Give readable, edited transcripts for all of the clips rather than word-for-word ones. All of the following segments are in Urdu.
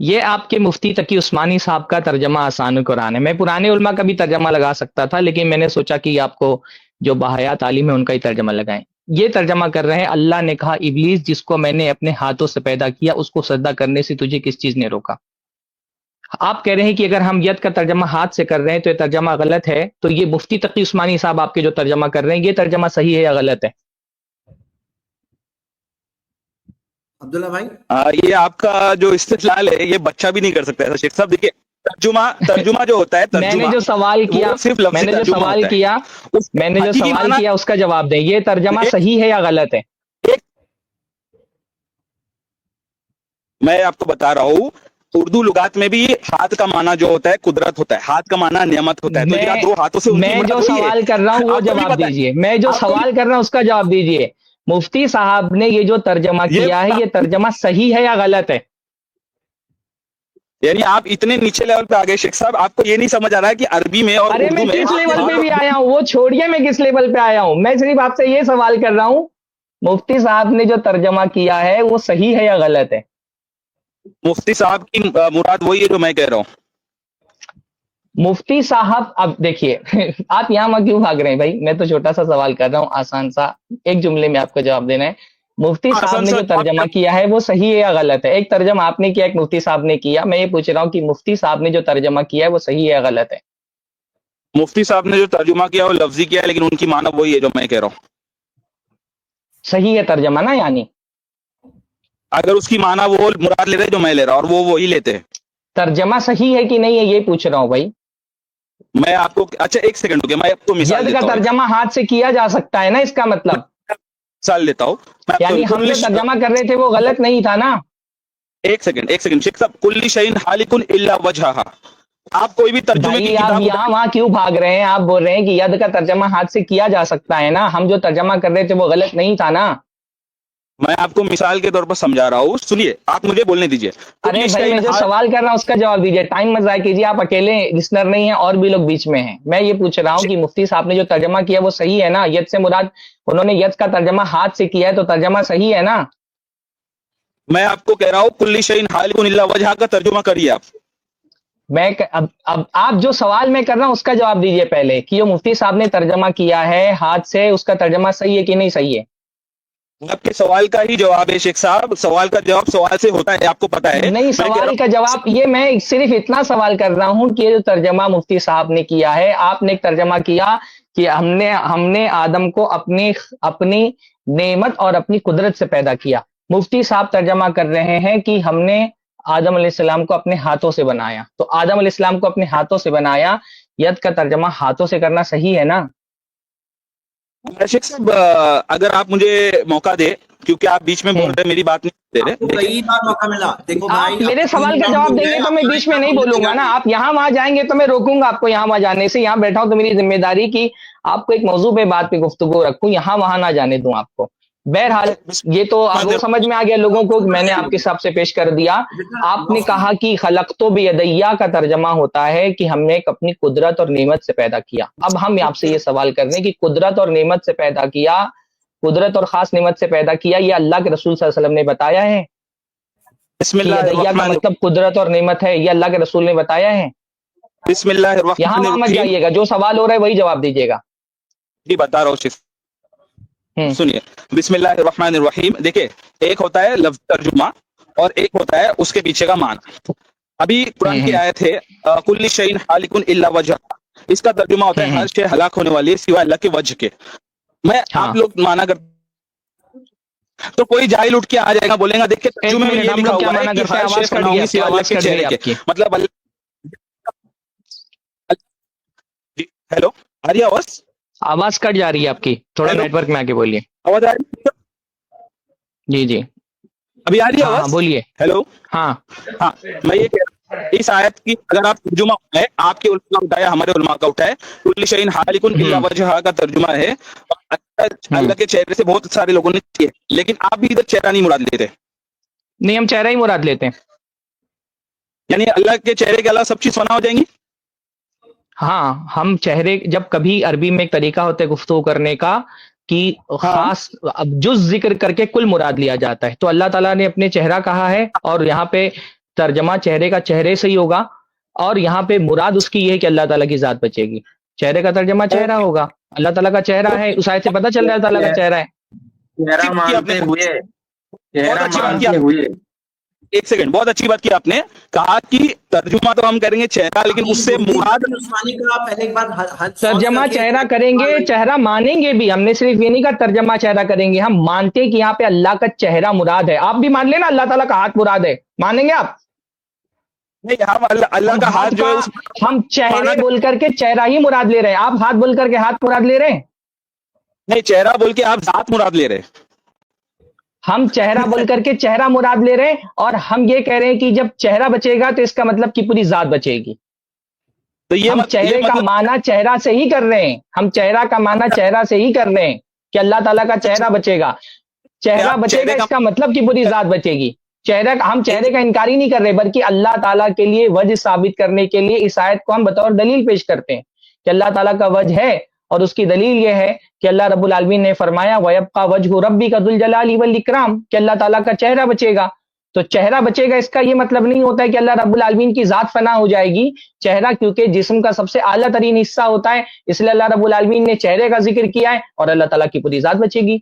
یہ آپ کے مفتی تقی عثمانی صاحب کا ترجمہ آسان قرآن ہے. میں پرانے علماء کا بھی ترجمہ لگا سکتا تھا، لیکن میں نے سوچا کہ آپ کو جو باحیا تعلیم ہے ان کا ہی ترجمہ لگائیں. یہ ترجمہ کر رہے ہیں، اللہ نے کہا ابلیس جس کو میں نے اپنے ہاتھوں سے پیدا کیا اس کو سجدہ کرنے سے تجھے کس چیز نے روکا. آپ کہہ رہے ہیں کہ اگر ہم ید کا ترجمہ ہاتھ سے کر رہے ہیں تو یہ ترجمہ غلط ہے، تو یہ مفتی تقی عثمانی صاحب آپ کے جو ترجمہ کر رہے ہیں یہ ترجمہ صحیح ہے یا غلط ہے؟ عبداللہ بھائی یہ آپ کا جو استدلال ہے یہ بچہ بھی نہیں کر سکتا ہے شیخ صاحب. دیکھیے ترجمہ جو ہوتا ہے میں نے جو سوال کیا میں نے جو سوال کیا اس کا جواب دیں. یہ ترجمہ صحیح ہے یا غلط ہے؟ میں آپ کو بتا رہا ہوں، اردو لغات میں بھی ہاتھ کا معنی جو ہوتا ہے قدرت ہوتا ہے، ہاتھ کا معنی نعمت ہوتا ہے. تو یا دو ہاتھوں سے میں جو سوال کر رہا ہوں وہ جواب دیجئے. میں جو سوال کر رہا ہوں اس کا جواب دیجئے. مفتی صاحب نے یہ جو ترجمہ کیا ہے یہ ترجمہ صحیح ہے یا غلط ہے؟ یعنی آپ اتنے نیچے لیول پہ آگئے شیخ صاحب، آپ کو یہ نہیں سمجھ آ رہا ہے کہ عربی میں اور ارے میں کس لیول پہ بھی آیا ہوں وہ چھوڑیے، میں کس لیول پہ آیا ہوں. میں صرف آپ سے یہ سوال کر رہا ہوں مفتی صاحب نے جو ترجمہ کیا ہے وہ صحیح ہے یا غلط ہے؟ مفتی صاحب کی مراد وہی ہے جو میں کہہ رہا ہوں. مفتی صاحب اب دیکھیے آپ یہاں وہاں کیوں بھاگ رہے ہیں بھائی؟ میں تو چھوٹا سا سوال کر رہا ہوں، آسان سا، ایک جملے میں آپ کو جواب دینا ہے. مفتی صاحب نے جو ترجمہ کیا ہے وہ صحیح ہے یا غلط ہے؟ ایک ترجمہ آپ نے کیا، ایک مفتی صاحب نے کیا. میں یہ پوچھ رہا ہوں کہ مفتی صاحب نے جو ترجمہ کیا ہے وہ صحیح ہے یا غلط ہے؟ مفتی صاحب نے جو ترجمہ کیا وہ لفظی کیا ہے، لیکن ان کی معنی وہی ہے جو میں کہہ رہا ہوں. صحیح ہے ترجمہ نا؟ یعنی اگر اس کی معنی وہ مراد لے رہے جو میں لے رہا اور وہ وہی لیتے ہیں، ترجمہ صحیح ہے کہ نہیں ہے یہ پوچھ رہا ہوں بھائی. میں آپ کو اچھا ایک سیکنڈ رکے، میں آپ کو مثال ید دیتا کا ہوں. ترجمہ ہاتھ سے کیا جا سکتا ہے نا، اس کا مطلب مثال دیتا ہوں. یعنی ہم جو ترجمہ کر رہے تھے وہ غلط نہیں تھا نا. ایک سیکنڈ شیخ صاحب، کل شیء خالق الا وجہہ. آپ کوئی بھی ترجمے کی بھائی آپ کتاب یہاں وہاں کیوں بھاگ رہے ہیں؟ آپ بول رہے ہیں کہ ید کا ترجمہ ہاتھ سے کیا جا سکتا ہے نا، ہم جو ترجمہ کر رہے تھے وہ غلط نہیں تھا نا. میں آپ کو مثال کے طور پر سمجھا رہا ہوں، سنیے، آپ مجھے بولنے دیجیے. ارے بھائی میں جو سوال کر رہا ہوں اس کا جواب دیجیے، ٹائم مت ضائع کیجیے. آپ اکیلے لسنر نہیں ہیں اور بھی لوگ بیچ میں ہیں. میں یہ پوچھ رہا ہوں کہ مفتی صاحب نے جو ترجمہ کیا وہ صحیح ہے نا؟ ید سے مراد انہوں نے ید کا ترجمہ ہاتھ سے کیا ہے تو ترجمہ صحیح ہے نا؟ میں آپ کو کہہ رہا ہوں کل شیء خالق الا وجہہ کا ترجمہ کریے آپ. میں اب آپ جو سوال میں کر رہا ہوں اس کا جواب دیجیے پہلے کہ جو مفتی صاحب نے ترجمہ کیا ہے ہاتھ سے اس کا ترجمہ صحیح ہے کہ نہیں صحیح ہے؟ آپ کے سوال کا ہی جواب ہے شیخ صاحب، سوال کا جواب سوال سے ہوتا ہے، آپ کو پتا ہے. نہیں، سوال کا جواب یہ میں صرف اتنا سوال کر رہا ہوں کہ جو ترجمہ مفتی صاحب نے کیا ہے، آپ نے ایک ترجمہ کیا کہ ہم نے آدم کو اپنی نعمت اور اپنی قدرت سے پیدا کیا. مفتی صاحب ترجمہ کر رہے ہیں کہ ہم نے آدم علیہ السلام کو اپنے ہاتھوں سے بنایا. تو آدم علیہ السلام کو اپنے ہاتھوں سے بنایا، ید کا ترجمہ ہاتھوں سے کرنا صحیح ہے نا؟ شیخ صاحب اگر آپ مجھے موقع دے، کیونکہ آپ بیچ میں بول رہے میری بات نہیں دے رہے. کئی بار موقع ملا. دیکھو بھائی، آپ میرے سوال کا جواب دیں گے تو میں بیچ میں نہیں بولوں گا نا. آپ یہاں وہاں جائیں گے تو میں روکوں گا آپ کو یہاں وہاں جانے سے. یہاں بیٹھا ہوں تو میری ذمہ داری کی آپ کو ایک موضوع پہ بات پہ گفتگو رکھوں، یہاں وہاں نہ جانے دوں آپ کو. بہرحال یہ تو اب وہ سمجھ میں آ گیا لوگوں کو، میں نے آپ کے حساب سے پیش کر دیا. آپ نے کہا کہ خلقت بیدیا کا ترجمہ ہوتا ہے کہ ہم نے ایک اپنی قدرت اور نعمت سے پیدا کیا. اب ہم آپ سے یہ سوال کر رہے ہیں کہ قدرت اور نعمت سے پیدا کیا، قدرت اور خاص نعمت سے پیدا کیا، یہ اللہ کے رسول صلی اللہ علیہ وسلم نے بتایا ہے؟ بسم اللہ یدیا کا مطلب قدرت اور نعمت ہے، یہ اللہ کے رسول نے بتایا ہے؟ بسم اللہ الرحمن یہاں وہاں مت الرحیم. جائیے گا، جو سوال ہو رہا ہے وہی جواب دیجیے گا. جی بتا رہا ہوں شیخ، سنیے. بسم اللہ الرحمن الرحیم. دیکھیں، ایک ہوتا ہے لفظ ترجمہ اور ایک ہوتا ہے اس کے پیچھے کا معنی. ابھی قرآن کی آیت ہے کل شیء خالق الا وجہ، اس کا ترجمہ ہوتا ہے ہر شے ہلاک ہونے والی ہے سوائے اللہ کے وجہ کے. میں آپ لوگ مانا کرتے تو کوئی جاہل اٹھ کے آ جائے گا، بولے گا دیکھ کے ترجمے میں یہ لکھا ہوا ہے کہ ہر شے فنا ہوگی سوائے اللہ کے چہرے کے. مطلب ہیلو، آ رہی ہے آواز؟ آواز کٹ جا رہی ہے آپ کی، تھوڑا نیٹ ورک میں آ کے بولیے. آواز آ رہی ہے؟ جی جی ابھی آ رہی ہے ہاں آواز؟ بولیے. ہیلو، ہاں میں یہ کہہ رہا ہوں اس آیت کی اگر آپ ترجمہ ہے، آپ کے علماء کا اٹھایا، ہمارے علماء کا اٹھایا، کل شیء خالق الا وجہ کا ترجمہ ہے. اللہ کے چہرے سے بہت سارے لوگوں نے کیے، لیکن آپ بھی ادھر چہرہ نہیں مراد لیتے. نہیں، ہم چہرہ ہی مراد لیتے ہیں. یعنی اللہ کے چہرے کے علاوہ سب چیز فنا ہو جائیں گی؟ ہاں، ہم چہرے جب کبھی عربی میں ایک طریقہ ہوتا ہے گفتگو کرنے کا کہ خاص جز ذکر کر کے کل مراد لیا جاتا ہے، تو اللہ تعالیٰ نے اپنے چہرہ کہا ہے اور یہاں پہ ترجمہ چہرے کا چہرے سے ہی ہوگا، اور یہاں پہ مراد اس کی یہ ہے کہ اللہ تعالیٰ کی ذات بچے گی. چہرے کا ترجمہ چہرہ ہوگا، اللہ تعالیٰ کا چہرہ ہے، اس آیت سے پتہ چل رہا ہے اللہ تعالیٰ کا چہرہ ہے. چہرہ مانتے ہوئے، چہرہ اچھی بات مانتے ہوئے. ایک سیکنڈ، بہت اچھی بات کی آپ نے. کہا کہ ترجمہ تو ہم کریں گے چہرہ، لیکن اس سے مراد عثمانی کا پہلے ایک بار ترجمہ چہرہ کریں گے، چہرہ مانیں گے بھی. ہم نے صرف یہ نہیں کہا ترجمہ چہرہ کریں گے، ہم مانتے کہ یہاں پہ اللہ کا چہرہ مراد ہے. آپ بھی مان لینا اللہ تعالیٰ کا ہاتھ مراد ہے، مانیں گے آپ؟ نہیں، ہم اللہ کا ہاتھ جو ہے ہم چہرے بول کر کے چہرہ ہی مراد لے رہے ہیں، آپ ہاتھ بول کر کے ہاتھ مراد لے رہے ہیں. نہیں، چہرہ بول کے آپ ذات مراد لے رہے ہیں. ہم چہرہ بول کر کے چہرہ مراد لے رہے ہیں، اور ہم یہ کہہ رہے ہیں کہ جب چہرہ بچے گا تو اس کا مطلب کہ پوری ذات بچے گی. تو یہ ہم چہرے کا معنی چہرہ سے ہی کر رہے ہیں، ہم چہرہ کا معنی چہرہ سے ہی کر رہے ہیں کہ اللہ تعالیٰ کا چہرہ بچے گا. چہرہ بچے گا اس کا مطلب کہ پوری ذات بچے گی. چہرہ ہم چہرے کا انکار ہی نہیں کر رہے، بلکہ اللہ تعالیٰ کے لیے وجہ ثابت کرنے کے لیے اس آیت کو ہم بطور دلیل پیش کرتے ہیں کہ اللہ تعالیٰ کا وجہ ہے، اور اس کی دلیل یہ ہے کہ اللہ رب العالمین نے فرمایا وَيَبْقَى وَجْهُ رَبِّكَ ذُو الْجَلَالِ وَالْإِكْرَامِ کہ اللہ تعالیٰ کا چہرہ بچے گا. تو چہرہ بچے گا اس کا یہ مطلب نہیں ہوتا ہے کہ اللہ رب العالمین کی ذات فنا ہو جائے گی. چہرہ کیونکہ جسم کا سب سے اعلیٰ ترین حصہ ہوتا ہے، اس لیے اللہ رب العالمین نے چہرے کا ذکر کیا ہے، اور اللہ تعالیٰ کی پوری ذات بچے گی.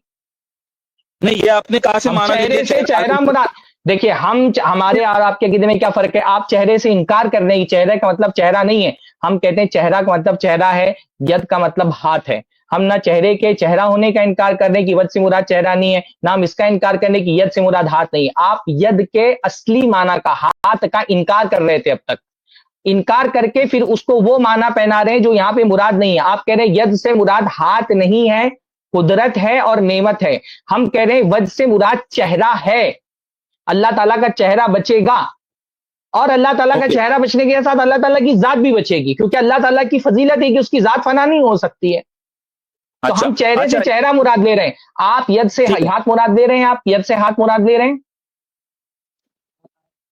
نہیں، یہ آپ نے کہاں سے مانا؟ چہرے سے چہرہ مراد. دیکھیے ہمارے اور آپ کے عقیدے میں کیا فرق ہے؟ آپ چہرے سے انکار کر رہے ہیں، چہرے کا مطلب چہرہ نہیں ہے. ہم کہتے ہیں چہرہ کا مطلب چہرہ ہے، ید کا مطلب ہاتھ ہے. ہم نہ چہرے کے چہرہ ہونے کا انکار کر رہے ہیں کہ ود سے مراد چہرہ نہیں ہے، نہ ہم اس کا انکار کر رہے ہیں کہ ید سے مراد ہاتھ نہیں ہے. آپ ید کے اصلی معنی کا، ہاتھ کا انکار کر رہے تھے اب تک. انکار کر کے پھر اس کو وہ معنی پہنا رہے ہیں جو یہاں پہ مراد نہیں ہے. آپ کہہ رہے ہیں ید سے مراد ہاتھ نہیں ہے، قدرت ہے اور نعمت ہے. ہم کہہ رہے ہیں ود سے مراد چہرہ ہے، اللہ تعالیٰ کا چہرہ بچے گا، اور اللہ تعالیٰ کا چہرہ بچنے کے ساتھ اللہ تعالیٰ کی ذات بھی بچے گی، کیونکہ اللہ تعالیٰ کی فضیلت ہے کہ اس کی ذات فنا نہیں ہو سکتی ہے. تو ہم چہرے سے چہرہ مراد لے رہے ہیں، آپ ید سے ہاتھ مراد لے رہے ہیں، آپ ید سے ہاتھ مراد لے رہے ہیں.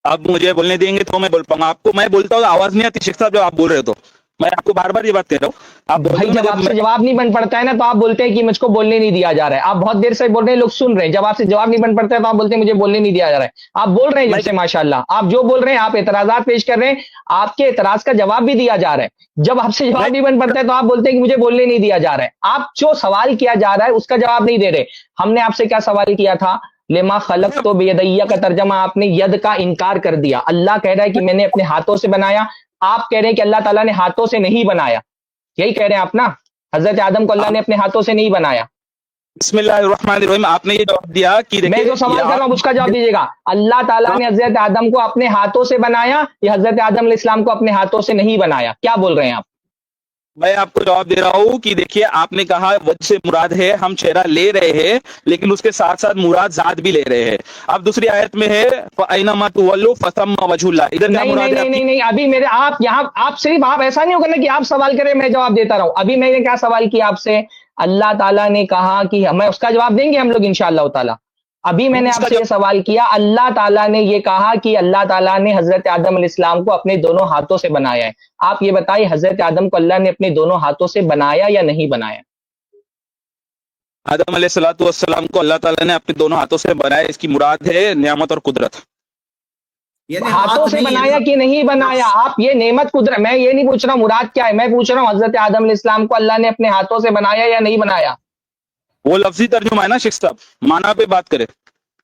اب مجھے بولنے دیں گے تو میں بول پاؤں گا. آپ کو میں بولتا ہوں آواز نہیں آتی شیخ صاحب جب آپ بول رہے تو میں آپ کو بار بار یہ بات کہہ رہا ہوں. آپ بھائی جب آپ سے جواب نہیں بن پڑتا ہے نا تو آپ بولتے ہیں کہ مجھ کو بولنے نہیں دیا جا رہا ہے. آپ بہت دیر سے بول رہے ہیں، لوگ سن رہے ہیں. جب آپ سے جواب نہیں بن پڑتا ہے تو آپ بولتے ہیں مجھے بولنے نہیں دیا جا رہا ہے. آپ بول رہے ہیں جب سے ماشاءاللہ، آپ جو بول رہے ہیں، آپ اعتراضات پیش کر رہے ہیں، آپ کے اعتراض کا جواب بھی دیا جا رہا ہے. جب آپ سے جواب نہیں بن پڑتا ہے تو آپ بولتے ہیں کہ مجھے بولنے نہیں دیا جا رہا ہے. آپ جو سوال کیا جا رہا ہے اس کا جواب نہیں دے رہے. ہم نے آپ سے کیا سوال کیا تھا؟ لما خلق تو بیدیہ کا ترجمہ آپ نے ید کا انکار کر دیا. اللہ کہہ رہا ہے کہ میں نے اپنے ہاتھوں سے بنایا، آپ کہہ رہے ہیں کہ اللہ تعالیٰ نے ہاتھوں سے نہیں بنایا. یہی کہہ رہے ہیں آپ نا، حضرت آدم کو اللہ نے اپنے ہاتھوں سے نہیں بنایا. بسم اللہ الرحمن الرحیم. آپ نے یہ جواب دیا کہ میں جو سوال کر رہا ہوں اس کا جواب دیجیے گا. اللہ تعالیٰ نے حضرت آدم کو اپنے ہاتھوں سے بنایا یا حضرت آدم علیہ السلام کو اپنے ہاتھوں سے نہیں بنایا؟ کیا بول رہے ہیں آپ؟ میں آپ کو جواب دے رہا ہوں کہ دیکھیے آپ نے کہا وجہ سے مراد ہے، ہم چہرہ لے رہے ہیں لیکن اس کے ساتھ ساتھ مراد ذات بھی لے رہے ہیں. اب دوسری آیت میں ہے فَأَيْنَمَا تُوَلُّوا فَثَمَّ وَجْهُ اللَّهِ. ادھر کیا مراد ہے؟ نہیں ابھی میرے آپ یہاں آپ صرف آپ ایسا نہیں ہوگا نا کہ آپ سوال کریں میں جواب دیتا رہوں. ابھی میں نے کیا سوال کیا آپ سے؟ اللہ تعالیٰ نے کہا کہ میں اس کا جواب دیں گے ہم لوگ انشاءاللہ تعالی. ابھی میں نے آپ سے یہ سوال کیا، اللہ تعالیٰ نے یہ کہا کہ اللہ تعالیٰ نے حضرت آدم علیہ السلام کو اپنے دونوں ہاتھوں سے بنایا ہے. آپ یہ بتائیے حضرت آدم کو اللہ نے اپنے دونوں ہاتھوں سے بنایا یا نہیں بنایا؟ آدم علیہ السلام کو اللہ تعالیٰ نے اپنے دونوں ہاتھوں سے بنایا، اس کی مراد ہے نعمت اور قدرت. ہاتھوں سے بنایا کہ نہیں بنایا؟ آپ یہ نعمت قدرت، میں یہ نہیں پوچھ رہا ہوں مراد کیا ہے، میں پوچھ رہا ہوں حضرت آدم علیہ السلام کو اللہ نے اپنے ہاتھوں سے بنایا یا نہیں بنایا؟ وہ لفظی ترجمہ ہے نا شیخ صاحب، معنی پہ بات کرے.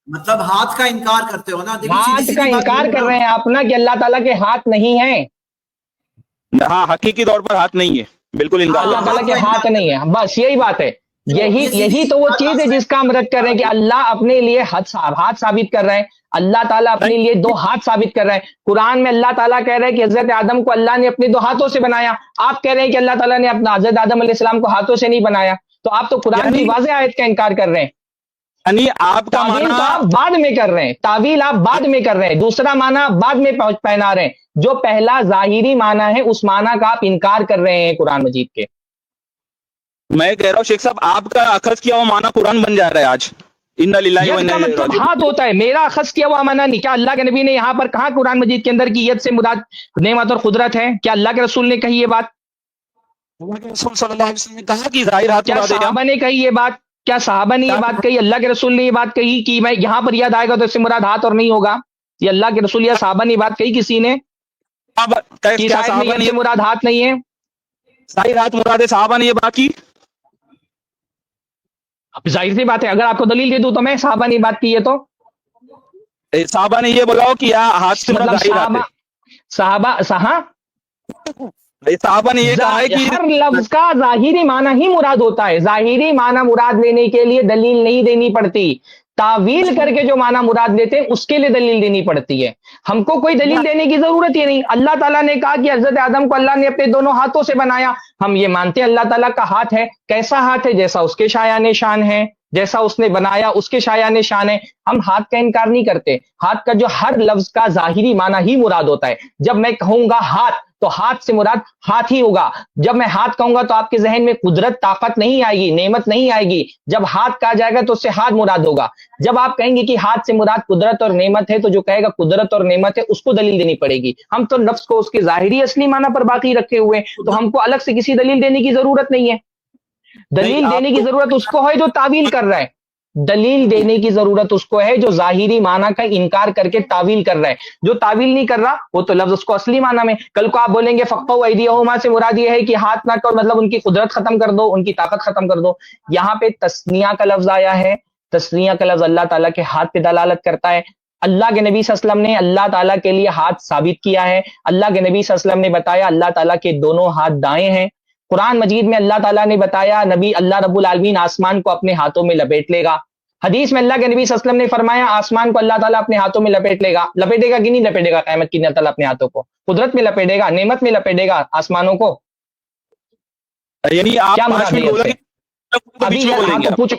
مطلب ہاتھ کا انکار کرتے ہو نا؟ ہاتھ کا انکار کر رہے ہیں آپ نا کہ اللہ تعالیٰ کے ہاتھ نہیں ہیں. ہاں حقیقی طور پر ہاتھ نہیں ہے، بالکل انکار. اللہ تعالیٰ کے ہاتھ نہیں ہے، بس یہی بات ہے. یہی تو وہ چیز ہے جس کا ہم رد کر رہے ہیں کہ اللہ اپنے لیے ہاتھ ثابت کر رہے ہیں. اللہ تعالیٰ اپنے لیے دو ہاتھ ثابت کر رہے ہیں. قرآن میں اللہ تعالیٰ کہہ رہے ہیں کہ حضرت آدم کو اللہ نے اپنے دو ہاتھوں سے بنایا. آپ کہہ رہے ہیں کہ اللہ تعالیٰ نے اپنا حضرت آدم علیہ السلام کو ہاتھوں سے نہیں بنایا. تو آپ تو قرآن کی واضح آیت کا انکار کر رہے ہیں. یعنی آپ کا تعویل معنی تو آپ بعد میں کر رہے ہیں، تعویل آپ بعد میں کر رہے ہیں، دوسرا معنی آپ بعد میں پہنا رہے ہیں. جو پہلا ظاہری معنی ہے اس معنی کا آپ انکار کر رہے ہیں قرآن مجید کے. میں کہہ رہا ہوں شیخ صاحب آپ کا اخذ کیا ہوا معنی قرآن بن جا رہا ہے آج. ان للہ و انا الیہ مطلب راجعون. ہاتھ ہوتا ہے، میرا اخذ کیا ہوا معنی نہیں. کیا اللہ کے نبی نے یہاں پر کہا قرآن مجید کے اندر کی ید سے مراد نعمت اور قدرت ہے؟ کیا اللہ کے رسول نے کہی یہ بات؟ اللہ کے رسول صلی اللہ علیہ وسلم نے کہا کہ ظاہر ہاتھ کیا مراد ہے. صحابہ نے کہی یہ بات؟ کیا صحابہ نے یہ بات کہی؟ اللہ کے رسول نے یہ بات کہی کہ میں یہاں پر یاد آئے گا تو اس سے مراد ہاتھ اور نہیں ہوگا؟ یہ اللہ کے رسول یا صحابہ نے بات کہی کسی نے کہ کیا شاید میں صحابہ ید سے نے مراد ہاتھ نہیں ہے؟ ظاہر ہاتھ مراد ہے، صحابہ نے یہ بات کی؟ اب ظاہر سی بات ہے، اگر آپ کو دلیل دے دوں تو میں صحابہ نے بات کی ہے تو صحابہ نے یہ بولا ہو کہ یا ہاتھ سے مراد مطلب ظاہر ہاتھ ہے، صحابہ نے یہ کہا ہے کہ ہر لفظ کا ظاہری معنی ہی مراد ہوتا ہے، ظاہری معنی مراد لینے کے لیے دلیل نہیں دینی پڑتی، تعویل کر کے جو معنی مراد لیتے ہیں اس کے لیے دلیل دینی پڑتی ہے۔ ہم کو کوئی دلیل دینے کی ضرورت ہی نہیں، اللہ تعالیٰ نے کہا کہ حضرت آدم کو اللہ نے اپنے دونوں ہاتھوں سے بنایا، ہم یہ مانتے ہیں اللہ تعالیٰ کا ہاتھ ہے، کیسا ہاتھ ہے؟ جیسا اس کے شایان شان ہے، جیسا اس نے بنایا اس کے شایان شان ہے، ہم ہاتھ کا انکار نہیں کرتے۔ ہاتھ کا جو ہر لفظ کا ظاہری معنی ہی مراد ہوتا ہے، جب میں کہوں گا ہاتھ تو ہاتھ سے مراد ہاتھ ہی ہوگا، جب میں ہاتھ کہوں گا تو آپ کے ذہن میں قدرت طاقت نہیں آئے گی، نعمت نہیں آئے گی، جب ہاتھ کہا جائے گا تو اس سے ہاتھ مراد ہوگا، جب آپ کہیں گے کہ ہاتھ سے مراد قدرت اور نعمت ہے تو جو کہے گا قدرت اور نعمت ہے اس کو دلیل دینی پڑے گی۔ ہم تو نفس کو اس کے ظاہری اصلی معنی پر باقی رکھے ہوئے ہیں، تو ہم کو الگ سے کسی دلیل دینے کی ضرورت نہیں ہے۔ دلیل دینے کی ضرورت اس کو ہے جو تعویل کر رہا ہے، دلیل دینے کی ضرورت اس کو ہے جو ظاہری معنی کا انکار کر کے تعویل کر رہا ہے، جو تعویل نہیں کر رہا وہ تو لفظ اس کو اصلی معنی میں، کل کو آپ بولیں گے فقو ایدیہما سے مراد یہ ہے کہ ہاتھ نہ کرو، مطلب ان کی قدرت ختم کر دو، ان کی طاقت ختم کر دو۔ یہاں پہ تسنیہ کا لفظ آیا ہے، تسنیہ کا لفظ اللہ تعالیٰ کے ہاتھ پہ دلالت کرتا ہے۔ اللہ کے نبی صلی اللہ علیہ وسلم نے اللہ تعالیٰ کے لیے ہاتھ ثابت کیا ہے، اللہ کے نبی صلی اللہ علیہ وسلم نے بتایا اللہ تعالیٰ کے دونوں ہاتھ دائیں ہیں۔ قرآن مجید میں اللہ تعالیٰ نے بتایا نبی اللہ رب العالمین آسمان کو اپنے ہاتھوں میں لپیٹ لے گا۔ حدیث میں اللہ کے نبی صلی اللہ علیہ وسلم نے فرمایا آسمان کو اللہ تعالیٰ اپنے ہاتھوں میں لپیٹ لے گا، لپیٹے گا کہ نہیں لپیٹے گا قیامت کی دن اللہ تعالیٰ اپنے ہاتھوں کو؟ قدرت میں لپیٹے گا، نعمت میں لپیٹے گا آسمانوں کو، یعنی آپ کیا مراد ہے اس سے؟ ابھی ہاں تو پوچھ،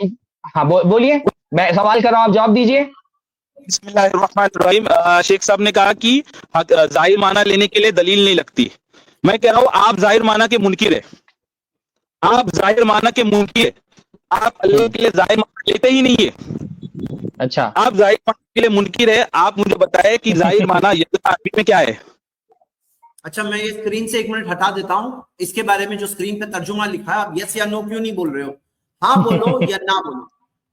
ہاں بولیے، میں سوال کر رہا ہوں آپ جواب دیجئے۔ بسم اللہ الرحمن الرحیم۔ شیخ صاحب نے کہا کہ ظاہر معنی لینے کے لیے دلیل نہیں لگتی، میں کہہ رہا ہوں آپ ظاہر معنی کے منکر ہے، آپ ظاہر معنی کے منکر ہے، آپ اللہ کے لیے ظاہر معنی لیتے ہی نہیں ہے، اچھا آپ ظاہر معنی کے لیے منکر ہے۔ آپ مجھے بتائیں کہ ظاہر معنی عربی میں کیا ہے؟ اچھا میں یہ اسکرین سے ایک منٹ ہٹا دیتا ہوں، اس کے بارے میں جو اسکرین پہ ترجمہ لکھا ہے آپ یس یا نو کیوں نہیں بول رہے ہو؟ ہاں بولو یا نہ بولو،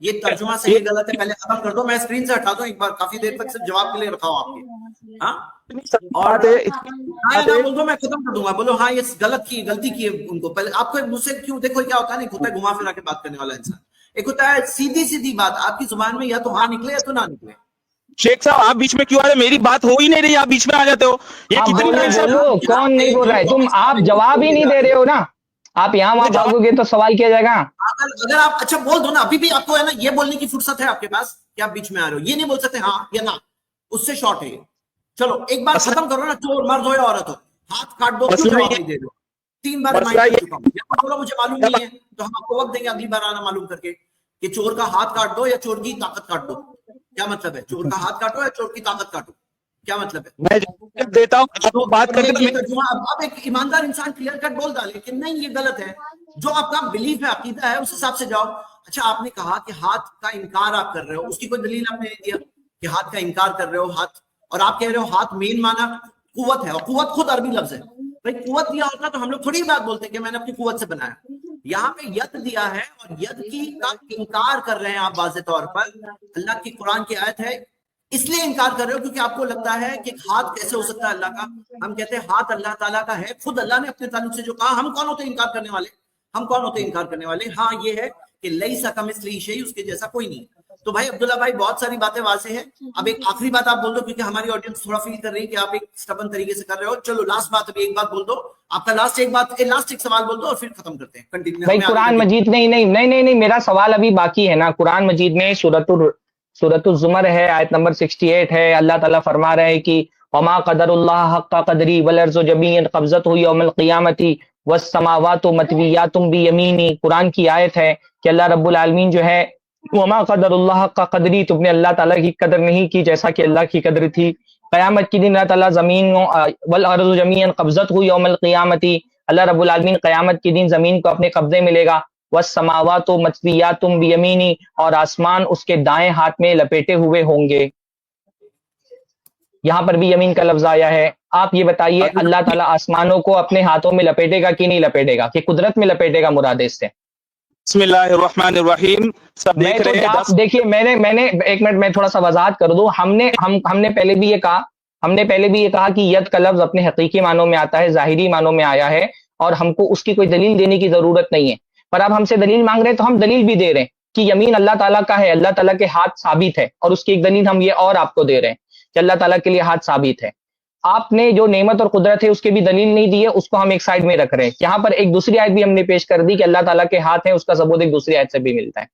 یہ ترجمہ سے یہ غلط ہے، پہلے ختم کر دو، میں اسکرین سے ہٹا دوں ایک بار، کافی دیر تک صرف جواب کے لیے رکھا ہوں آپ کے، ہاں اور ہاں نہ بول دو، میں ختم کر دوں گا، بولو ہاں یہ غلطی کی ہے ان کو، پہلے آپ کو مجھ سے کیوں، دیکھو کیا ہوتا ہے نا، ایک ہوتا ہے گھما پھرا کے بات کرنے والا انسان، ایک ہوتا ہے سیدھی بات، آپ کی زبان میں یا تو ہاں نکلے یا تو نہ نکلے۔ شیخ صاحب آپ بیچ میں کیوں آ رہے؟ میری بات ہو ہی نہیں رہی، آپ بیچ میں آ جاتے ہو، یہ کتنی بڑی بولو، کون نہیں بول رہا ہے؟ تم آپ جواب ہی نہیں دے رہے ہو نا، آپ یہاں وہاں بھاگو گے تو سوال کیا جائے گا۔ اگر آپ اچھا بول دو نا، ابھی بھی آپ کو ہے نا یہ بولنے کی فرصت ہے آپ کے پاس کہ آپ بیچ میں آ رہے ہو، یہ نہیں بول سکتے ہاں یا نہ، اس سے شارٹ ہے یہ۔ چلو ایک بار ختم کرو نا، چور مرد ہو یا عورت ہو، ہاتھ کاٹ دو، کیوں جواب نہیں دے دو؟ 3 بار ریمائنڈ کر چکا ہوں، یا بولو مجھے معلوم نہیں ہے تو ہم آپ کو وقت دیں گے اگلی بار آنا معلوم کر کے کہ چور کا ہاتھ کاٹ دو یا چور کی طاقت کاٹ دو، کیا مطلب ہے؟ چور کا ہاتھ کاٹو یا چور کی طاقت کاٹو، کیا مطلب ہے؟ میں دیتا ہوں بات کرتے اب ایک ایماندار انسان کلیئر کٹ بول ڈالے کہ نہیں یہ غلط ہے، جو آپ کا بلیف ہے عقیدہ ہے اس حساب سے جاؤ۔ اچھا آپ نے کہا کہ ہاتھ کا انکار آپ کر رہے ہو، اس کی کوئی دلیل آپ نے نہیں دیا کہ ہاتھ کا انکار کر رہے ہو، ہاتھ، اور آپ کہہ رہے ہو ہاتھ مین معنی قوت ہے، اور قوت خود عربی لفظ ہے، بھائی قوت دیا ہوتا تو ہم لوگ تھوڑی بات بولتے کہ میں نے اپنی قوت سے بنایا، یہاں پہ ید دیا ہے اور ید کی کا انکار کر رہے ہیں آپ واضح طور پر۔ اللہ کی قرآن کی آیت ہے، اس لیے انکار کر رہے ہو کیونکہ آپ کو لگتا ہے کہ ہاتھ کیسے ہو سکتا ہے اللہ کا؟ ہم کہتے ہیں ہاتھ اللہ تعالیٰ کا ہے، خود اللہ نے اپنے تعلق سے جو کہا، ہم کون ہوتے انکار کرنے والے؟ ہم کون ہوتے انکار کرنے والے؟ ہاں یہ ہے کہ لیسا کمثلہ شیء، اس کے جیسا کوئی نہیں۔ تو بھائی عبداللہ بھائی بہت ساری باتیں واضح ہیں، اب ایک آخری بات آپ بول دو کیونکہ ہماری آڈینس تھوڑا فیل کر رہی ہے کہ آپ ایک سٹبن طریقے سے کر رہے ہو، چلو لاسٹ بات ابھی ایک بات بول دو، آپ کا لاسٹ ایک سوال بول دو اور پھر ختم کرتے ہیں، کنٹینیو۔ بھائی قرآن مجید نہیں میرا سوال ابھی باقی ہے نا، قرآن مجید میں سورۃ الزمر ہے، آیت نمبر 68 ہے، اللہ تعالیٰ فرما رہے ہیں کہ وما قدر اللہ حق قدری والارض جميعا قبضته یوم القیامۃ والسماوات مطویات بیمینی، قرآن کی آیت ہے کہ اللہ رب العالمین جو ہے وما قدر اللہ حق قدری، تم نے اللہ تعالیٰ کی قدر نہیں کی جیسا کہ اللہ کی قدر تھی، قیامت کی دن اللہ تعالیٰ زمین والارض جميعا قبضته یوم القیامۃ، اللہ رب العالمین قیامت کے دن زمین کو اپنے قبضے میں لے گا، والسماوات مطویات بیمینی، اور آسمان اس کے دائیں ہاتھ میں لپیٹے ہوئے ہوں گے۔ یہاں پر بھی یمین کا لفظ آیا ہے، آپ یہ بتائیے اللہ تعالیٰ آسمانوں کو اپنے ہاتھوں میں لپیٹے گا کہ نہیں لپیٹے گا، کہ قدرت میں لپیٹے گا مراد ہے اس سے؟ بسم اللہ الرحمن الرحیم. سب دیکھ رہے ہیں. آپ دیکھیے میں نے ایک منٹ میں تھوڑا سا وضاحت کر دوں. ہم نے پہلے بھی یہ کہا کہ ید کا لفظ اپنے حقیقی معنوں میں آتا ہے, ظاہری معنوں میں آیا ہے, اور ہم کو اس کی کوئی دلیل دینے کی ضرورت نہیں ہے. پر اب ہم سے دلیل مانگ رہے ہیں تو ہم دلیل بھی دے رہے ہیں کہ یمین اللہ تعالیٰ کا ہے, اللہ تعالیٰ کے ہاتھ ثابت ہے, اور اس کی ایک دلیل ہم یہ اور آپ کو دے رہے ہیں کہ اللہ تعالیٰ کے لیے ہاتھ ثابت ہے. آپ نے جو نعمت اور قدرت ہے اس کے بھی دلیل نہیں دی ہے, اس کو ہم ایک سائڈ میں رکھ رہے ہیں. یہاں پر ایک دوسری آیت بھی ہم نے پیش کر دی کہ اللہ تعالیٰ کے ہاتھ ہیں, اس کا ثبوت ایک دوسری آیت سے بھی ملتا ہے.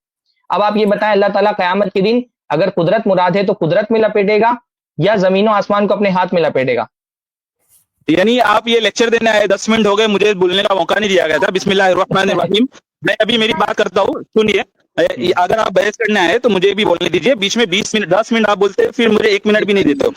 اب آپ یہ بتائیں, اللہ تعالیٰ قیامت کے دن اگر قدرت مراد ہے تو قدرت میں لپیٹے گا یا زمین و آسمان کو اپنے ہاتھ میں لپیٹے گا؟ یعنی آپ یہ لیکچر دینے آئے, 10 منٹ ہو گئے, مجھے بولنے کا موقع نہیں دیا گیا تھا. بسم اللہ الرحمن الرحیم. میں ابھی میری بات کرتا ہوں, سنیے. اگر آپ بحث کرنے آئے تو مجھے بھی بولنے دیجیے. بیچ میں 10 منٹ آپ بولتے پھر مجھے 1 منٹ بھی نہیں دیتے ہو.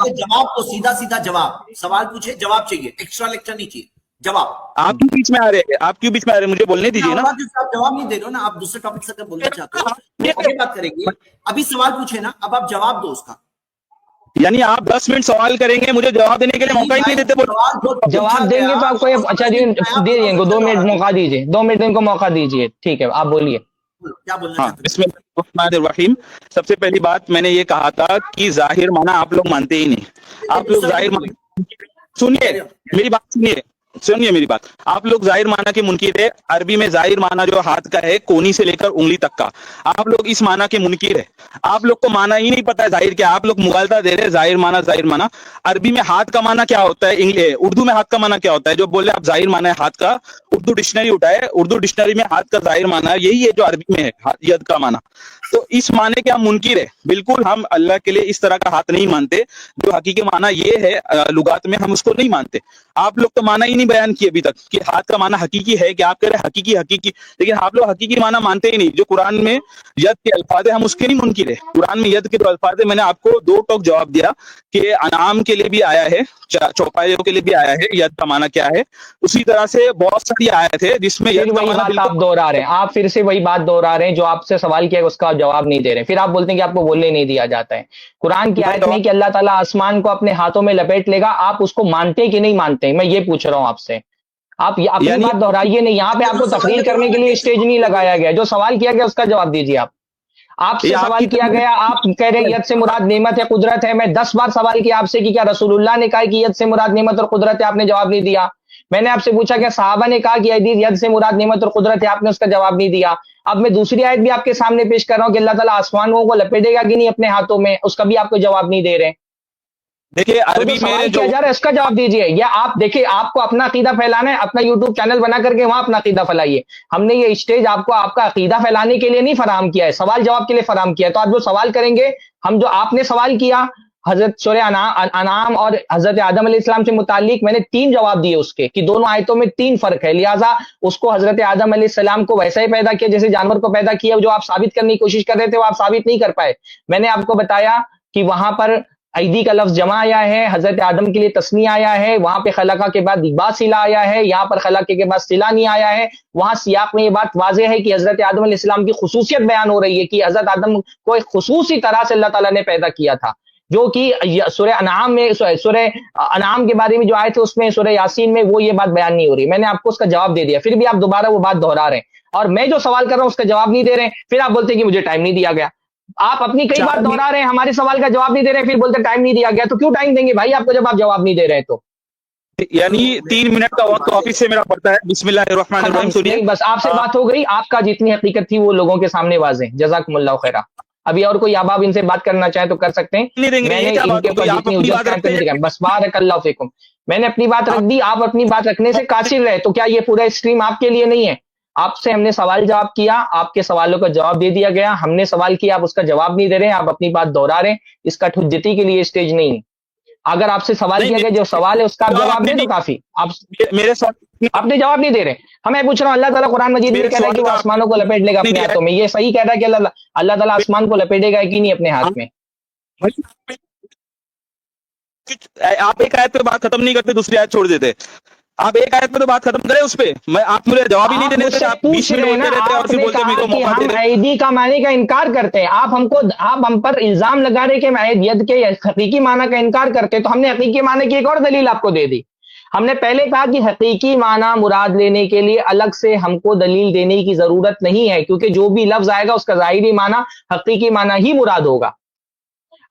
جواب تو سیدھا جواب, سوال پوچھے جواب چاہیے, ایکسٹرا لیکچر نہیں چاہیے, جواب. آپ کیوں بیچ میں آ رہے ہیں؟ مجھے بولنے دیجیے نا. آپ جواب نہیں دے رہے ہو نا, آپ دوسرے ٹاپک سے اگر بولنا چاہتے ہو آگے بات کریں گے. ابھی سوال پوچھے نا, اب آپ جواب دو اس کا. یعنی آپ 10 منٹ سوال کریں گے, مجھے جواب دینے کے لیے موقع ہی نہیں دیتے. جواب دیں گے تو آپ کو اچھا جی دے دیں گے, 2 منٹ موقع دیجیے, 2 منٹ ان کو موقع دیجیے. ٹھیک ہے, آپ بولیے. کیا بولنا چاہتے ہیں؟ بسم اللہ الرحمن الرحیم. سب سے پہلی بات میں نے یہ کہا تھا کہ ظاہر معنی آپ لوگ مانتے ہی نہیں. آپ لوگ ظاہر معنی, سنیے میری بات, سنیے میری بات. آپ لوگ ظاہر معنی کے منکر ہے. عربی میں ظاہر معنی جو ہاتھ کا ہے, کونی سے لے کر انگلی تک کا, آپ لوگ اس معنی کے منکر ہے. آپ لوگ کو معنی ہی نہیں پتا ہے ظاہر کیا. آپ لوگ مغالطہ دے رہے ہیں, ظاہر معنی. عربی میں ہاتھ کا معنی کیا ہوتا ہے, اردو میں ہاتھ کا معنی کیا ہوتا ہے؟ جو بولے آپ ظاہر معنی ہے ہاتھ کا, اردو ڈکشنری اٹھائے, اردو ڈکشنری میں ہاتھ کا ظاہر معنی ہے یہی ہے جو عربی میں ہے ید کا معنی. تو اس معنی کے ہم منکر ہے. بالکل ہم اللہ کے لیے اس طرح کا ہاتھ نہیں مانتے. جو حقیقی معنی یہ ہے لغات میں, ہم اس کو نہیں مانتے. آپ لوگ تو معنی ہی نہیں بیان کیے ابھی تک کہ ہاتھ کا معنی حقیقی ہے کہ آپ کہہ رہے حقیقی, لیکن آپ لوگ حقیقی معنی مانتے ہی نہیں. جو قرآن میں ید کے الفاظ ہیں ہم اس کے نہیں منکر ہے. قرآن میں ید کے جو الفاظ ہیں, میں نے آپ کو 2 ٹوک جواب دیا کہ انعام کے لیے بھی آیا ہے, چوپایوں کے لیے بھی آیا ہے ید کا معنی کیا ہے. اسی طرح سے بہت ساری آیت ہے جس میں ید کا معنی آپ دوہرا رہے ہیں. آپ پھر سے وہی بات دوہرا رہے ہیں جو آپ سے سوال کیا اس کا جواب نہیں دے رہے. پھر آپ بولتے ہیں کہ آپ کو بولنے نہیں دیا جاتا ہے. قرآن کی آیت میں کہ اللہ تعالیٰ آسمان کو اپنے ہاتھوں میں لپیٹ لے گا, آپ اس کو مانتے کہ نہیں مانتے؟ میں یہ پوچھ رہا ہوں آپ سے. آپ اپنی بات دہرائیے نہیں. یہاں پہ آپ کو تقریر کرنے کے لیے اسٹیج نہیں لگایا گیا. جو سوال کیا گیا اس کا جواب دیجیے. آپ سے سوال کیا گیا, آپ کہہ رہے ہیں ید سے مراد نعمت ہے, قدرت ہے. میں 10 بار سوال کیا آپ سے کہ کیا رسول اللہ نے کہا کہ ید سے مراد نعمت اور قدرت ہے؟ آپ نے جواب نہیں دیا. میں نے آپ سے پوچھا کہ صحابہ نے کہا کہ ید سے مراد نعمت اور قدرت ہے, آپ نے اس کا جواب نہیں دیا. اب میں دوسری آیت بھی آپ کے سامنے پیش کر رہا ہوں کہ اللہ تعالیٰ آسمانوں کو لپیٹے گا کہ نہیں اپنے ہاتھوں میں, اس کا بھی آپ کو جواب نہیں دے رہے. دیکھیے عربی میں جو اس کا جواب دیجیے. یا آپ دیکھیں, آپ کو اپنا عقیدہ پھیلانا ہے, اپنا یوٹیوب چینل بنا کر کے وہاں اپنا عقیدہ پھیلائیے. ہم نے یہ اسٹیج آپ کو آپ کا عقیدہ پھیلانے کے لیے نہیں فراہم کیا ہے, سوال جواب کے لیے فراہم کیا ہے. تو آپ جو سوال کریں گے, ہم جو آپ نے سوال کیا حضرت سورہ انعام اور حضرت آدم علیہ السلام سے متعلق, میں نے 3 جواب دیے اس کے کہ دونوں آیتوں میں 3 فرق ہے. لہٰذا اس کو حضرت آدم علیہ السلام کو ویسا ہی پیدا کیا جیسے جانور کو پیدا کیا. جو آپ ثابت کرنے کی کوشش کر رہے تھے وہ آپ ثابت نہیں کر پائے. میں نے آپ کو بتایا کہ وہاں پر ایدی کا لفظ جمع آیا ہے, حضرت آدم کے لیے تسنیہ آیا ہے, وہاں پہ خلقہ کے بعد با صلہ آیا ہے, یہاں پر خلقہ کے بعد صلہ نہیں آیا ہے. وہاں سیاق میں یہ بات واضح ہے کہ حضرت آدم علیہ السلام کی خصوصیت بیان ہو رہی ہے کہ حضرت آدم کو ایک خصوصی طرح سے اللہ تعالیٰ نے پیدا کیا تھا, جو کہ سورہ انعام میں, سورہ انعام کے بارے میں جو آئے تھے اس میں, سورہ یاسین میں وہ یہ بات بیان نہیں ہو رہی. میں نے آپ کو اس کا جواب دے دیا, پھر بھی آپ دوبارہ وہ بات دہرا رہے ہیں, اور میں جو سوال کر رہا ہوں اس کا جواب نہیں دے رہے ہیں. پھر آپ بولتے ہیں کہ مجھے ٹائم نہیں دیا گیا. آپ اپنی کئی بار دہرا رہے ہیں, ہمارے سوال کا جواب نہیں دے رہے, پھر بولتے ٹائم نہیں دیا گیا. تو کیوں ٹائم دیں گے بھائی آپ کو جب آپ جواب نہیں دے رہے؟ تو یعنی 3 منٹ کا وقت آفس سے میرا پڑتا ہے. بسم اللہ الرحمن الرحیم. سنیے, بس آپ سے بات ہو گئی, آپ کا جتنی حقیقت تھی وہ لوگوں کے سامنے واضح. جزاکم اللہ خیرہ. ابھی اور کوئی احباب ان سے بات کرنا چاہیں تو کر سکتے ہیں. میں نے ان کے اوپر جتنی اجازت, بس بارک اللہ فیکم, میں نے اپنی بات رکھ دی. آپ اپنی بات رکھنے سے قاصر رہے. تو کیا یہ پورا اسٹریم آپ کے لیے نہیں ہے؟ آپ سے ہم نے سوال جواب کیا, آپ کے سوالوں کا جواب دے دیا گیا. ہم نے سوال کیا, آپ اس کا جواب نہیں دے رہے ہیں, آپ اپنی بات دہرا رہے ہیں. اس کا حجتی کے لیے اسٹیج نہیں ہے. اگر آپ سے سوال کیا گیا, جو سوال ہے اس کا آپ جواب دیں تو کافی. آپ نے جواب نہیں دے رہے. ہمیں پوچھ رہا ہوں, اللہ تعالیٰ قرآن مجید میں کہہ رہا ہے کہ وہ آسمانوں کو لپیٹ لے گا اپنے ہاتھوں میں. یہ صحیح کہہ رہا ہے کہ اللہ تعالیٰ آسمان کو لپیٹے گا کہ نہیں اپنے ہاتھ میں؟ آپ ایک آیت پہ بات ختم نہیں کرتے, دوسری آیت چھوڑ دیتے. آپ ایک آیت پہ تو بات ختم کریں اس پہ. آپ مجھے جواب ہی نہیں دینے دیتے, آپ پوچھ رہے ہیں نا. آپ نے کہا کہ ہم ایدی کا معنی کا انکار کرتے ہیں. آپ ہم پر الزام لگا رہے کہ ہم ید کے حقیقی معنی کا انکار کرتے ہیں. تو ہم نے حقیقی معنی کی ایک اور دلیل آپ کو دے دی. ہم نے پہلے کہا کہ حقیقی معنی مراد لینے کے لیے الگ سے ہم کو دلیل دینے کی ضرورت نہیں ہے، کیونکہ جو بھی لفظ آئے گا اس کا ظاہری معنی حقیقی معنی ہی مراد ہوگا۔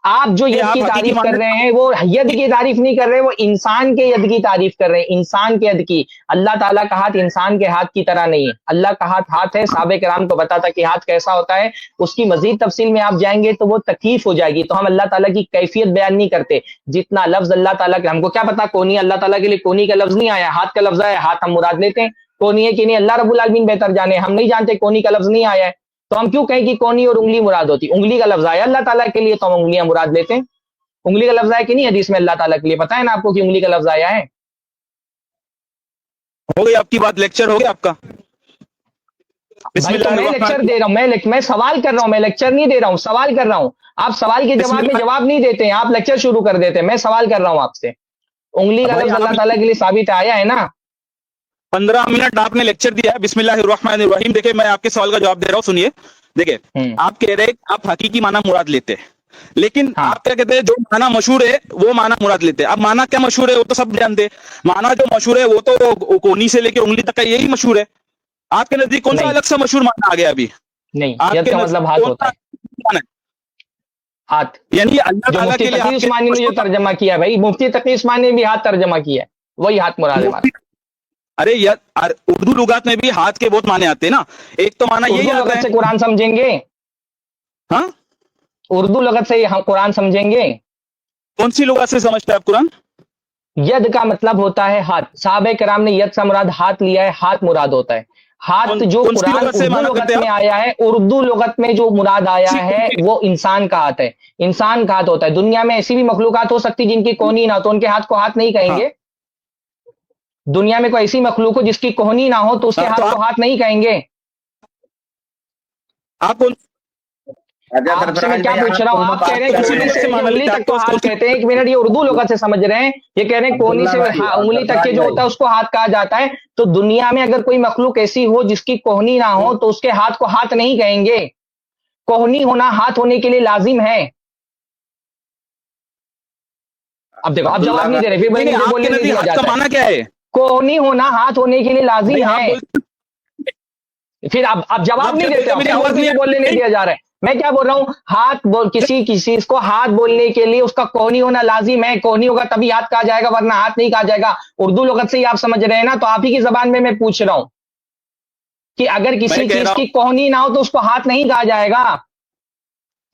آپ جو ید کی تعریف کر رہے ہیں وہ ید کی تعریف نہیں کر رہے، وہ انسان کے ید کی تعریف کر رہے ہیں، انسان کے ید کی۔ اللہ تعالیٰ کا ہاتھ انسان کے ہاتھ کی طرح نہیں ہے، اللہ کا ہاتھ ہے۔ صحابہ کرام کو پتا تھا کہ ہاتھ کیسا ہوتا ہے، اس کی مزید تفصیل میں آپ جائیں گے تو وہ تکلیف ہو جائے گی، تو ہم اللہ تعالیٰ کی کیفیت بیان نہیں کرتے۔ جتنا لفظ اللہ تعالیٰ کے، ہم کو کیا پتا کونی، اللہ تعالیٰ کے لیے کونی کا لفظ نہیں آیا، ہاتھ کا لفظ آیا، ہاتھ ہم مراد لیتے ہیں۔ کونی ہے کہ نہیں اللہ رب العالمین بہتر جانے، ہم نہیں جانتے کونی کا لفظ نہیں آیا ہے، تو ہم کیوں کہیں کہ کونی اور انگلی مراد ہوتی؟ انگلی کا لفظ آیا اللہ تعالیٰ کے لیے تو ہم انگلیاں مراد لیتے ہیں۔ انگلی کا لفظ آیا کہ نہیں حدیث میں اللہ تعالیٰ کے لیے؟ پتہ ہے نا آپ کو کہ انگلی کا لفظ آیا ہے؟ ہو گئی آپ کی بات، لیکچر ہو گیا آپ کا؟ بھائی تو میں لیکچر دے رہا ہوں، میں سوال کر رہا ہوں، میں لیکچر نہیں دے رہا ہوں، سوال کر رہا ہوں۔ آپ سوال کے جواب میں جواب نہیں دیتے ہیں، آپ لیکچر شروع کر دیتے ہیں۔ میں سوال کر رہا ہوں آپ سے، انگلی کا لفظ اللہ تعالیٰ کے لیے ثابت آیا ہے نا؟ 15 منٹ آپ نے لیکچر دیا ہے، بسم اللہ الرحمن الرحیم۔ دیکھیں میں آپ کے سوال کا جواب دے رہا ہوں، سنیے۔ دیکھیں آپ کہہ رہے ہیں آپ حقیقی معنی مراد لیتے ہیں، لیکن آپ کیا کہتے ہیں جو معنی مشہور ہے وہ معنی مراد لیتے ہیں۔ اب معنی کیا مشہور ہے وہ تو سب جانتے ہیں، معنی جو مشہور ہے وہ تو کونی سے لے کے انگلی تک کا یہی مشہور ہے۔ آپ کے نزدیک کون سا الگ سے مشہور معنی آ گیا ابھی؟ نہیں، ید کا مطلب ہاتھ ہوتا ہے، ہاتھ، یعنی اللہ جو تعالیٰ مفتی کے لیے تقی عثمانی نے جو ترجمہ کیا ہے، بھائی مفتی تقی عثمانی نے بھی ہاتھ ترجمہ کیا ہے، وہی ہاتھ مراد ہے ہمارا۔ ارے یار اردو لغات میں بھی ہاتھ کے بہت معنی آتے ہیں نا، ایک تو معنی یہی اردو آتا لغت ہے۔ سے قرآن سمجھیں گے؟ ہاں اردو لغت سے ہم قرآن سمجھیں گے؟ کون سی لغات سے سمجھتے ہیں آپ قرآن؟ ید کا مطلب ہوتا ہے ہاتھ، صحابہ کرام نے ید سے مراد ہاتھ لیا ہے، ہاتھ مراد ہوتا ہے۔ ہاتھ جو قرآن اردو لغت میں آیا ہے، اردو لغت میں جو مراد آیا ہے وہ انسان کا ہاتھ ہے، انسان کا ہاتھ ہوتا ہے۔ دنیا میں ایسی بھی مخلوقات ہو سکتی جن کی کونی نہ ہو تو ان کے ہاتھ کو ہاتھ نہیں کہیں گے۔ دنیا میں کوئی ایسی مخلوق ہو جس کی کوہنی نہ ہو تو اس کے ہاتھ کو ہاتھ نہیں کہیں گے۔ آپ آپ سے میں کیا پوچھ رہا ہوں، آپ کہہ رہے ہیں کونی سے انگلی تک کو ہاتھ کہتے ہیں۔ ایک منٹ، یہ اردو لغت سے سمجھ رہے ہیں، یہ کہہ رہے ہیں کونی سے انگلی تک کے جو ہوتا ہے اس کو ہاتھ کہا جاتا ہے۔ تو دنیا میں اگر کوئی مخلوق ایسی ہو جس کی کوہنی نہ ہو تو اس کے ہاتھ کو ہاتھ نہیں کہیں گے۔ کوہنی ہونا ہاتھ ہونے کے لیے لازم ہے۔ اب دیکھو آپ جواب نہیں دے رہے، پھر بولنے نہیں دیا جاتا ہے۔ معنی کیا ہے؟ کوہنی ہونا ہاتھ ہونے کے لیے لازم ہے، پھر اب جواب نہیں دیتے، بولنے نہیں دیا جا رہا ہے۔ میں کیا بول رہا ہوں، ہاتھ کسی چیز کو ہاتھ بولنے کے لیے اس کا کوہنی ہونا لازم ہے، کوہنی ہوگا تبھی ہاتھ کہا جائے گا ورنہ ہاتھ نہیں کہا جائے گا۔ اردو لغت سے ہی آپ سمجھ رہے ہیں نا، تو آپ ہی کی زبان میں پوچھ رہا ہوں کہ اگر کسی چیز کی کوہنی نہ ہو تو اس کو ہاتھ نہیں کہا جائے گا۔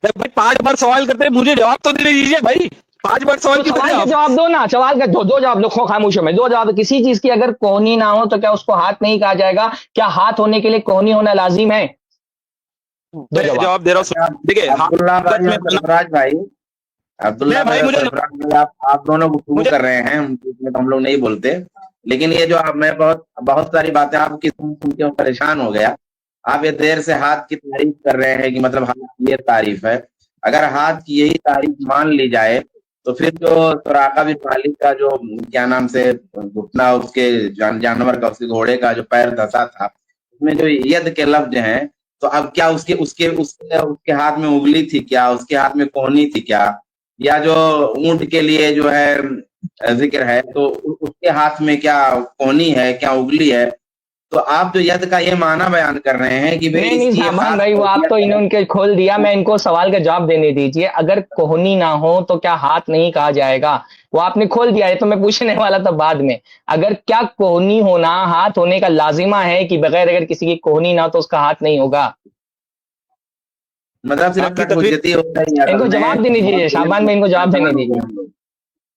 بھائی 5 بار سوال کرتے ہیں، مجھے جواب تو دے دیجیے بھائی، 5 بار سوال کی جواب دو نا، سوال کا دو جواب لکھو خاموشوں میں، 2 جواب۔ کسی چیز کی اگر کوہنی نہ ہو تو کیا اس کو ہاتھ نہیں کہا جائے گا؟ کیا ہاتھ ہونے کے لیے کوہنی ہونا لازم ہے؟ جواب دے رہا ہوں۔ دیکھیں عبداللہ بھائی آپ دونوں گفتگو کر رہے ہیں، ہم لوگ نہیں بولتے، لیکن یہ جو میں بہت ساری باتیں آپ کی سن کے پریشان ہو گیا۔ آپ یہ دیر سے ہاتھ کی تعریف کر رہے ہیں کہ مطلب ہاتھ کی یہ تعریف ہے۔ اگر ہاتھ کی یہی تعریف مان لی جائے تو پھر جو سراقہ بن مالک کا جو کیا نام سے گھٹنا اس کے جانور کا، اس کے گھوڑے کا جو پیر دھسا تھا، اس میں جو ید کے لفظ ہیں، تو اب کیا اس کے ہاتھ میں انگلی تھی کیا؟ اس کے ہاتھ میں کوہنی تھی کیا؟ یا جو اونٹ کے لیے جو ہے ذکر ہے تو اس کے ہاتھ میں کیا کوہنی ہے، کیا انگلی ہے؟ تو آپ جو ید کا یہ معنی بیان کر رہے ہیں کہ بھائی وہ آپ تو انہوں نے کھول دیا، میں ان کو سوال کا جواب دینے دیجئے۔ اگر کوہنی نہ ہو تو کیا ہاتھ نہیں کہا جائے گا؟ وہ آپ نے کھول دیا ہے، تو میں پوچھنے والا تھا بعد میں۔ اگر کیا کوہنی ہونا ہاتھ ہونے کا لازمہ ہے کہ بغیر اگر کسی کی کوہنی نہ ہو تو اس کا ہاتھ نہیں ہوگا؟ مطلب ان کو جواب دینے دیجیے، شعبان میں ان کو جواب دینے دیجیے۔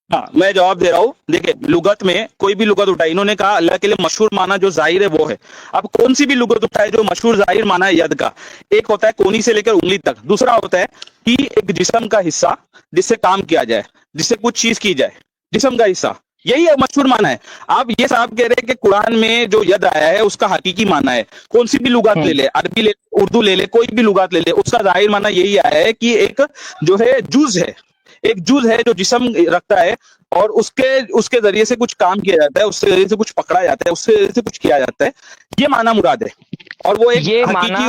ہاں میں جواب دے رہا ہوں۔ دیکھیں لغت میں کوئی بھی لغت اٹھائی، انہوں نے کہا اللہ کے لیے مشہور معنی جو ظاہر ہے وہ ہے۔ اب کون سی بھی لغت اٹھائے جو مشہور ظاہر معنی ہے ید کا، ایک ہوتا ہے کونی سے لے کر انگلی تک، دوسرا ہوتا ہے کہ ایک جسم کا حصہ جس سے کام کیا جائے، جس سے کچھ چیز کی جائے، جسم کا حصہ، یہی مشہور معنی ہے۔ آپ یہ صاحب کہہ رہے ہیں کہ قرآن میں جو ید آیا ہے اس کا حقیقی معنی ہے، کون سی بھی لغات لے لے، عربی لے، اردو لے لے، کوئی بھی لغات لے لے، اس کا ظاہر معنی یہی آیا ہے کہ ایک جو ہے جز ہے، ایک جز ہے جو جسم رکھتا ہے اور اس کے ذریعے سے کچھ کام کیا جاتا ہے، اس کے ذریعے سے کچھ پکڑا جاتا ہے، اس کے ذریعے سے کچھ کیا جاتا ہے، یہ معنی مراد ہے۔ اور وہ ایک یہ معنی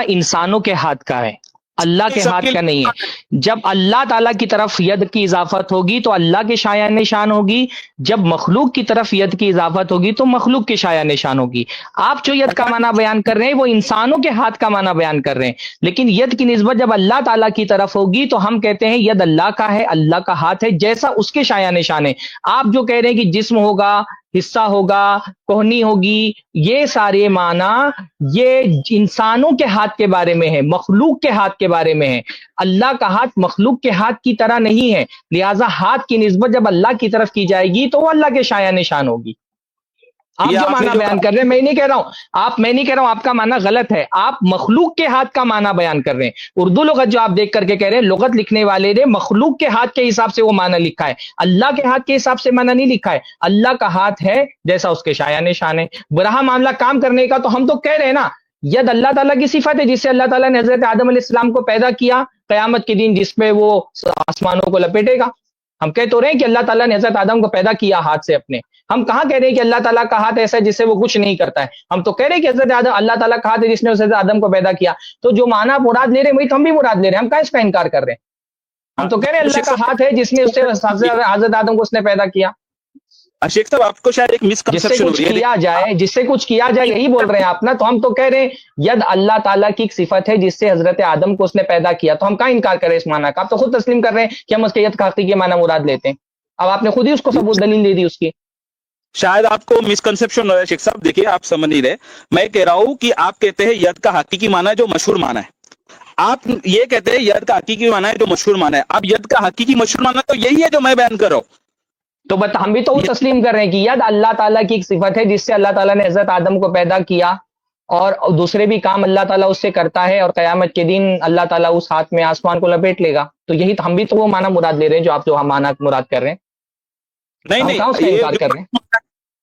انسانوں کے ہاتھ کا ہے۔ اللہ کے ہاتھ کا نہیں ہے. جب اللہ تعالیٰ کی طرف ید کی اضافت ہوگی تو اللہ کے شایع نشان ہوگی، جب مخلوق کی طرف ید کی اضافت ہوگی تو مخلوق کے شایع نشان ہوگی. آپ جو ید کا معنی بیان کر رہے ہیں وہ انسانوں کے ہاتھ کا معنی بیان کر رہے ہیں، لیکن ید کی نسبت جب اللہ تعالیٰ کی طرف ہوگی تو ہم کہتے ہیں ید اللہ کا ہے، اللہ کا ہاتھ ہے جیسا اس کے شایع نشان ہے. آپ جو کہہ رہے ہیں کہ جسم ہوگا، حصہ ہوگا، کوہنی ہوگی، یہ سارے معنی یہ انسانوں کے ہاتھ کے بارے میں ہے، مخلوق کے ہاتھ کے بارے میں ہے. اللہ کا ہاتھ مخلوق کے ہاتھ کی طرح نہیں ہے، لہٰذا ہاتھ کی نسبت جب اللہ کی طرف کی جائے گی تو وہ اللہ کے شایع نشان ہوگی. آپ جو معنی بیان کر رہے ہیں میں نہیں کہہ رہا ہوں آپ کا معنی غلط ہے، آپ مخلوق کے ہاتھ کا معنی بیان کر رہے ہیں. اردو لغت جو آپ دیکھ کر کے کہہ رہے ہیں، لغت لکھنے والے نے مخلوق کے ہاتھ کے حساب سے وہ معنی لکھا ہے، اللہ کے ہاتھ کے حساب سے معنی نہیں لکھا ہے. اللہ کا ہاتھ ہے جیسا اس کے شایع نشان ہے. برہا معاملہ کام کرنے کا تو ہم تو کہہ رہے ہیں نا، ید اللہ تعالیٰ کی صفت ہے جس سے اللہ تعالیٰ نے حضرت آدم علیہ السلام کو پیدا کیا قیامت کے دن، جس میں وہ آسمانوں کو لپیٹے گا. ہم کہہ تو رہے ہیں کہ اللہ تعالیٰ نے حضرت آدم کو پیدا کیا ہاتھ سے اپنے. ہم کہاں کہہ رہے ہیں کہ اللہ تعالیٰ کا ہاتھ ایسا ہے جس سے وہ کچھ نہیں کرتا ہے. ہم تو کہہ رہے ہیں کہ حضرت آدم اللہ تعالیٰ کا ہاتھ ہے جس نے حضرت آدم کو پیدا کیا. تو جو معنی مراد لے رہے ہیں وہی تو ہم بھی مراد لے رہے ہیں. ہم کہاں اس کا انکار کر رہے ہیں؟ ہم تو کہہ رہے ہیں اللہ کا ہاتھ ہے جس نے اس سے حضرت آدم کو اس نے پیدا کیا. شیخ صاحب آپ کو شاید ایک جس سے مسکنسپشن ہو کچھ رہی ہے. کیا جائے یہی بول رہے ہیں آپ نا. تو ہم تو کہہ رہے ہیں ید اللہ تعالیٰ کی ایک صفت ہے جس سے حضرت آدم کو اس نے پیدا کیا. تو ہم کہاں انکار کریں اس معنی کا؟ آپ تو خود تسلیم کر رہے ہیں کہ ہم اس کے ید کا حقیقی معنی مراد لیتے ہیں. اب آپ نے خود ہی اس کو ثبوت دلیل دے دی اس کی. شاید آپ کو مسکنسپشن ہو رہا ہے شیخ صاحب. دیکھیے آپ سمجھ نہیں رہے. میں کہہ رہا ہوں کہ آپ کہتے ہیں ید کا حقیقی معنی جو مشہور معنی ہے، آپ یہ کہتے ہیں ید کا حقیقی معنی ہے جو مشہور معنی ہے. اب ید کا حقیقی مشہور معنی تو یہی ہے جو میں بیان کر رہا ہوں. تو ہم بھی تو وہ تسلیم کر رہے ہیں کہ ید اللہ تعالیٰ کی ایک صفت ہے جس سے اللہ تعالیٰ نے حضرت آدم کو پیدا کیا، اور دوسرے بھی کام اللہ تعالیٰ اس سے کرتا ہے، اور قیامت کے دن اللہ تعالیٰ اس ہاتھ میں آسمان کو لپیٹ لے گا. تو یہی ہم بھی تو وہ معنی مراد لے رہے ہیں جو آپ جو معنی مراد کر رہے ہیں. نہیں انکار کر رہے ہیں.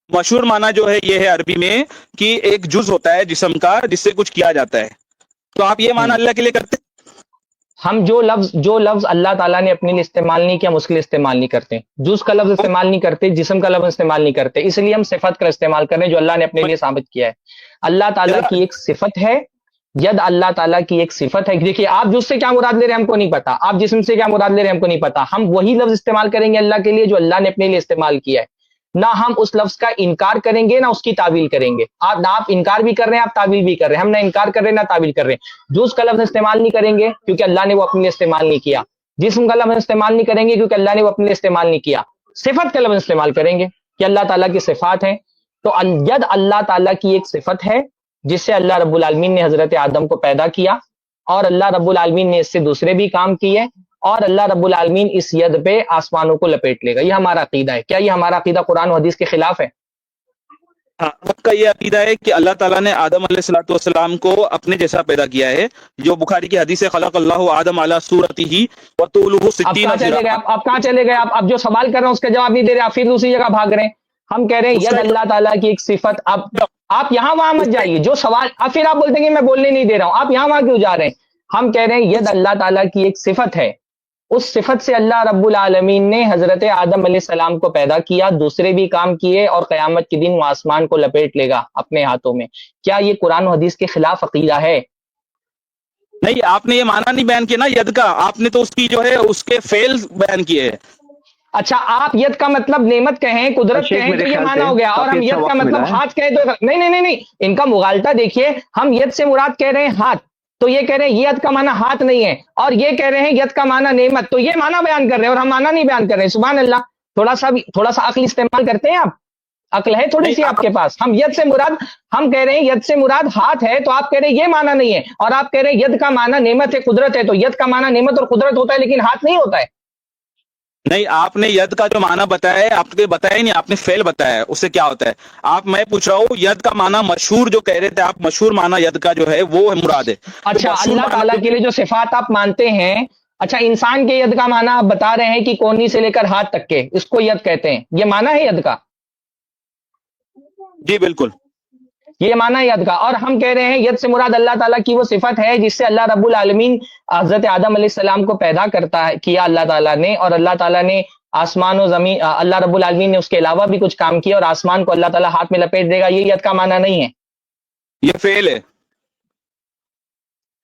مشہور معنی جو ہے یہ ہے عربی میں کہ ایک جز ہوتا ہے جسم کا جس سے کچھ کیا جاتا ہے. تو آپ یہ معنی اللہ کے لیے کرتے ہیں؟ ہم جو لفظ اللہ تعالیٰ نے اپنے لیے استعمال نہیں کیا ہم اس کے لیے استعمال نہیں کرتے. جز کا لفظ استعمال نہیں کرتے، جسم کا لفظ استعمال نہیں کرتے، اس لیے ہم صفت کا استعمال کر رہے ہیں جو اللہ نے اپنے لیے ثابت کیا ہے. اللہ تعالیٰ کی ایک صفت ہے، ید اللہ تعالیٰ کی ایک صفت ہے. دیکھیے آپ جز سے کیا مراد لے رہے ہیں ہم کو نہیں پتا، آپ جسم سے کیا مراد لے رہے ہیں ہم کو نہیں پتا. ہم وہی لفظ استعمال کریں گے اللہ کے لیے جو اللہ نے اپنے لیے استعمال کیا ہے. نہ ہم اس لفظ کا انکار کریں گے نہ اس کی تعویل کریں گے. آپ انکار بھی کر رہے ہیں، آپ تعویل بھی کر رہے ہیں. ہم نہ انکار کر رہے ہیں نہ تعویل کر رہے ہیں. جز کا لفظ استعمال نہیں کریں گے کیونکہ اللہ نے وہ اپنے لیے استعمال نہیں کیا. جسم کا لفظ استعمال نہیں کریں گے کیونکہ اللہ نے وہ اپنے لیے استعمال نہیں کیا. صفت کا لفظ استعمال کریں گے کہ اللہ تعالیٰ کی صفات ہیں. تو ید اللہ تعالیٰ کی ایک صفت ہے جس سے اللہ رب العالمین نے حضرت آدم کو پیدا کیا، اور اللہ رب العالمین نے اس سے دوسرے بھی کام کیے، اور اللہ رب العالمین اس ید پہ آسمانوں کو لپیٹ لے گا. یہ ہمارا عقیدہ ہے. کیا یہ ہمارا عقیدہ قرآن و حدیث کے خلاف ہے؟ آپ کا یہ عقیدہ ہے کہ اللہ تعالیٰ نے آدم علیہ السلام کو اپنے جیسا پیدا کیا ہے، جو بخاری کی حدیث ہے خلق اللہ آدم علی صورتہ وطولہ 60 ذراع. آپ کہاں چلے گئے؟ آپ جو سوال کر رہے ہیں اس کا جواب نہیں دے رہے، آپ پھر دوسری جگہ بھاگ رہے ہیں. ہم کہہ رہے ہیں ید اللہ تعالیٰ کی ایک صفت. آپ یہاں وہاں مت جائیے. جو سوال اب پھر آپ بولتے ہیں کہ میں بولنے نہیں دے رہا ہوں، آپ یہاں وہاں کیوں جا رہے ہیں؟ ہم کہہ رہے ہیں ید اللہ تعالیٰ کی ایک صفت ہے، اس صفت سے اللہ رب العالمین نے حضرت آدم علیہ السلام کو پیدا کیا، دوسرے بھی کام کیے، اور قیامت کے دن وہ آسمان کو لپیٹ لے گا اپنے ہاتھوں میں. کیا یہ قرآن و حدیث کے خلاف عقیدہ ہے؟ نہیں، آپ نے یہ معنی نہیں بیان کیا نا ید کا، آپ نے تو اس کی جو ہے اس کے فعل بیان کیے ہیں. اچھا آپ ید کا مطلب نعمت کہیں، قدرت کہیں تو یہ معنی ہو گیا، اور ہم ید کا مطلب ہاتھ کہیں تو نہیں، ان کا مغالطہ دیکھیے. ہم ید سے مراد کہہ رہے ہیں ہاتھ، تو یہ کہہ رہے ہیں ید کا معنی ہاتھ نہیں ہے، اور یہ کہہ رہے ہیں ید کا معنی نعمت. تو یہ معنی بیان کر رہے ہیں اور ہم معنی نہیں بیان کر رہے ہیں. سبحان اللہ. تھوڑا سا عقل استعمال کرتے ہیں آپ. عقل ہے تھوڑی سی آپ کے پاس. ہم ید سے مراد ہم کہہ رہے ہیں ید سے مراد ہاتھ ہے، تو آپ کہہ رہے ہیں یہ معنی نہیں ہے، اور آپ کہہ رہے ہیں ید کا معنی نعمت ہے، قدرت ہے. تو ید کا معنی نعمت اور قدرت ہوتا ہے لیکن ہاتھ نہیں ہوتا ہے. نہیں، آپ نے ید کا جو معنی بتایا ہے آپ نے بتایا نہیں، آپ نے فعل بتایا ہے، اس سے کیا ہوتا ہے. میں پوچھ رہا ہوں ید کا معنی مشہور جو کہہ رہے تھے آپ، مشہور معنی ید کا جو ہے وہ مراد ہے. اچھا اللہ تعالیٰ کے لیے جو صفات آپ مانتے ہیں، اچھا انسان کے ید کا معنی آپ بتا رہے ہیں کہ کونی سے لے کر ہاتھ تک کے، اس کو ید کہتے ہیں، یہ معنی ہے ید کا؟ جی بالکل یہ معنی ہے ید کا. اور ہم کہہ رہے ہیں ید سے مراد اللہ تعالیٰ کی وہ صفت ہے جس سے اللہ رب العالمین حضرت آدم علیہ السلام کو پیدا کیا اللہ تعالیٰ نے، اور اللہ تعالیٰ نے آسمان و زمین، اللہ رب العالمین نے اس کے علاوہ بھی کچھ کام کیا، اور آسمان کو اللہ تعالیٰ ہاتھ میں لپیٹ دے گا. یہ ید کا معنی نہیں ہے، یہ فعل ہے.